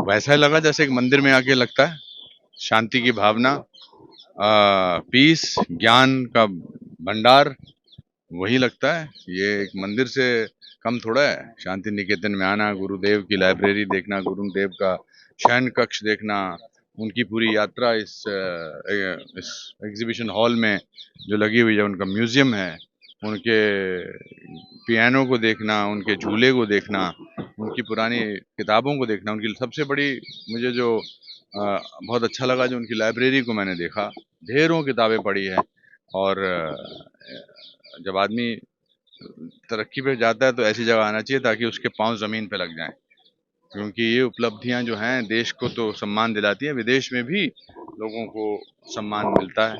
वैसा लगा जैसे एक मंदिर में आके लगता है, शांति की भावना, पीस, ज्ञान का भंडार, वही लगता है। ये एक मंदिर से कम थोड़ा है। शांति निकेतन में आना, गुरुदेव की लाइब्रेरी देखना, गुरुदेव का शयन कक्ष देखना, उनकी पूरी यात्रा इस एग्जीबिशन हॉल में जो लगी हुई है, उनका म्यूजियम है, उनके पियानो को देखना, उनके झूले को देखना, उनकी पुरानी किताबों को देखना, उनकी सबसे बड़ी मुझे जो बहुत अच्छा लगा, जो उनकी लाइब्रेरी को मैंने देखा, ढेरों किताबें पढ़ी है। और जब आदमी तरक्की पे जाता है तो ऐसी जगह आना चाहिए ताकि उसके पांव जमीन पे लग जाएं, क्योंकि ये उपलब्धियां जो हैं देश को तो सम्मान दिलाती हैं, विदेश में भी लोगों को सम्मान मिलता है।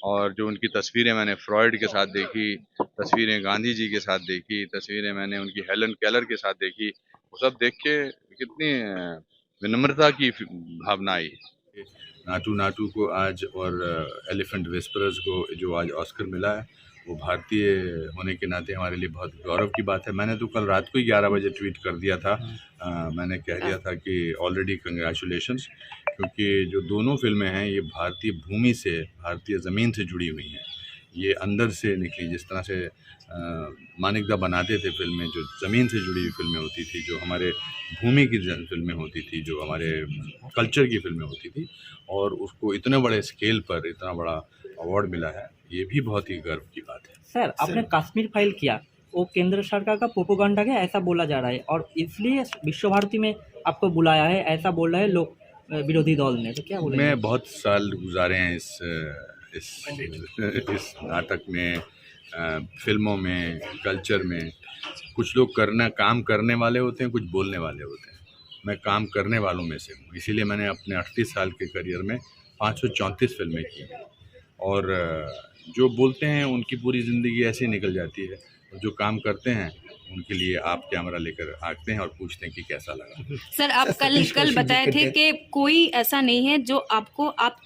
और जो उनकी तस्वीरें मैंने फ्रॉइड के साथ देखी, तस्वीरें गांधी जी के साथ देखी, तस्वीरें मैंने उनकी हेलन केलर के साथ देखी, वो सब देख के कितनी विनम्रता की भावना आई। नाटू नाटू को आज और एलिफेंट विस्परर्स को जो आज ऑस्कर मिला है, वो भारतीय होने के नाते हमारे लिए बहुत गौरव की बात है। मैंने तो कल रात को ही 11 बजे ट्वीट कर दिया था, मैंने कह दिया था कि ऑलरेडी कंग्रेचुलेशंस, क्योंकि जो दोनों फिल्में हैं ये भारतीय भूमि से, भारतीय ज़मीन से जुड़ी हुई हैं। ये अंदर से निकली, जिस तरह से मानिकदा बनाते थे फिल्में, जो ज़मीन से जुड़ी हुई फिल्में होती थी, जो हमारे भूमि की फिल्में होती थी, जो हमारे कल्चर की फिल्में होती थी, और उसको इतने बड़े स्केल पर इतना बड़ा अवार्ड मिला है, ये भी बहुत ही गर्व की बात है। सर, आपने कश्मीर फाइल किया, वो केंद्र सरकार का प्रोपेगेंडा है ऐसा बोला जा रहा है, और इसलिए विश्व भारती में आपको बुलाया है ऐसा बोल रहे हैं लोग, विरोधी दल ने, तो क्या बोले? मैं बहुत साल गुजारे हैं इस नाटक में, फिल्मों में, कल्चर में। कुछ लोग काम करने वाले होते हैं, कुछ बोलने वाले होते हैं। मैं काम करने वालों में से हूँ, इसीलिए मैंने अपने 38 साल के करियर में 534 फिल्में की, और जो बोलते हैं उनकी पूरी ज़िंदगी ऐसे ही निकल जाती है, और जो काम करते हैं उनके लिए आप कैमरा लेकर आते हैं और पूछते हैं कि कैसा लगा। सर, आप कल बताए थे कि कोई ऐसा नहीं है जो आप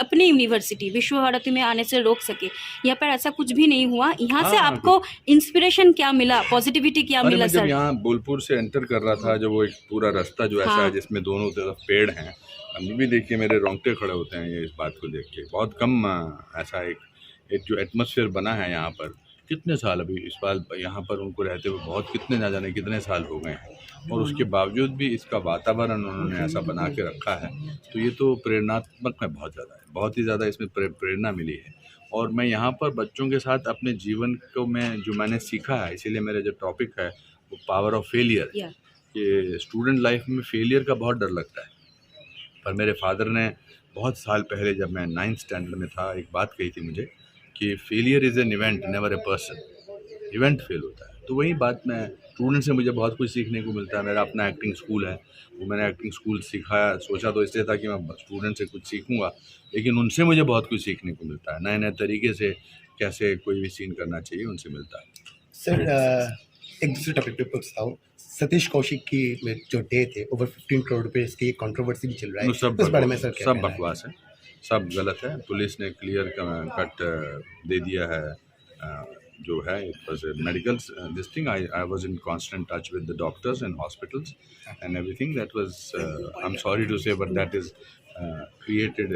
अपनी यूनिवर्सिटी विश्व भारती में आने से रोक सके। यहाँ पर ऐसा कुछ भी नहीं हुआ। यहाँ से आपको इंस्पिरेशन क्या मिला, पॉजिटिविटी क्या मिला? सर, यहाँ बोलपुर से एंटर कर रहा था, जब वो एक पूरा रास्ता जो ऐसा है जिसमें दोनों तरफ पेड़ हैं, अभी भी देखिए मेरे रोंगटे खड़े होते हैं ये इस बात को देख के। बहुत कम ऐसा एक जो एटमॉस्फेयर बना है यहाँ पर, कितने साल अभी इस बार यहाँ पर उनको रहते हुए बहुत कितने ना जाने कितने साल हो गए हैं, और उसके बावजूद भी इसका वातावरण उन्होंने ऐसा बना के रखा है, तो ये तो प्रेरणात्मक है, बहुत ज़्यादा है, बहुत ही ज़्यादा इसमें प्रेरणा मिली है। और मैं यहाँ पर बच्चों के साथ अपने जीवन को जो मैंने सीखा है, इसीलिए मेरा जो टॉपिक है वो पावर ऑफ फेलियर, कि स्टूडेंट लाइफ में फेलियर का बहुत डर लगता है। पर मेरे फादर ने बहुत साल पहले, जब मैं 9th स्टैंडर्ड में था, एक बात कही थी मुझे कि failure is an event, never a person. Event fail होता है, तो वही बात मैं स्टूडेंट से मुझे बहुत कुछ सीखने को मिलता है। मेरा अपना एक्टिंग स्कूल है, वो मैंने एक्टिंग स्कूल सिखाया, सोचा तो इसलिए था कि मैं स्टूडेंट से कुछ सीखूंगा, लेकिन उनसे मुझे बहुत कुछ सीखने को मिलता है। नए नए तरीके से कैसे कोई भी सीन करना चाहिए, उनसे मिलता है। सर, एक दूसरे टॉपिक पे पूछता हूँ, सतीश कौशिक की जो डेथ है, ओवर 15 करोड़ रुपए की कंट्रोवर्सी भी चल रहा है, सब इस बारे में सर क्या सब बकवास है, सब गलत है। पुलिस ने क्लियर कट दे दिया है, जो है it was medical this thing. I was in constant touch with the doctors and hospitals and everything. That was, I am sorry to say, but that is created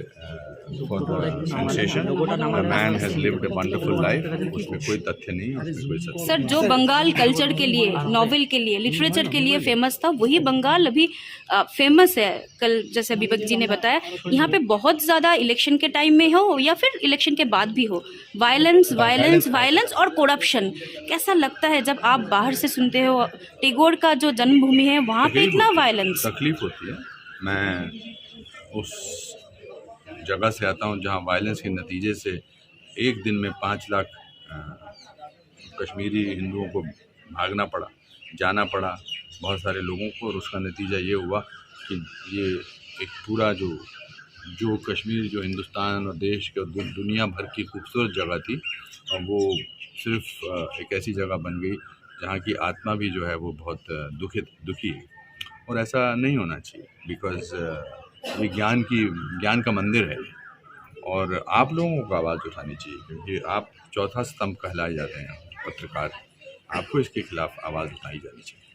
for the sensation. The man has lived a wonderful life. उसमें कोई तथ्य नहीं है, उसमें कोई सत्य। Sir, जो Bengal culture के लिए, नॉवेल के लिए, लिटरेचर के लिए फेमस था, वही बंगाल अभी फेमस है। कल जैसे विवेक जी ने बताया, यहाँ पे बहुत ज़्यादा इलेक्शन के टाइम में हो या फिर इलेक्शन के बाद भी हो, वायलेंस और करप्शन। कैसा लगता है जब आप बाहर से सुनते हो, टैगोर का जो जन्मभूमि है वहाँ पे इतना वायलेंस? तकलीफ होती है। मैं उस जगह से आता हूँ जहाँ वायलेंस के नतीजे से एक दिन में 5 लाख कश्मीरी हिंदुओं को भागना पड़ा, जाना पड़ा, बहुत सारे लोगों को, और उसका नतीजा ये हुआ कि ये एक पूरा जो कश्मीर, जो हिंदुस्तान और देश के दुनिया भर की खूबसूरत जगह थी, और वो सिर्फ एक ऐसी जगह बन गई जहाँ की आत्मा भी जो है वो बहुत दुखी है। और ऐसा नहीं होना चाहिए, बिकॉज़ ये ज्ञान का मंदिर है, और आप लोगों को आवाज़ उठानी चाहिए, क्योंकि आप चौथा स्तंभ कहलाए जाते हैं, पत्रकार। आपको इसके खिलाफ आवाज़ उठाई जानी चाहिए।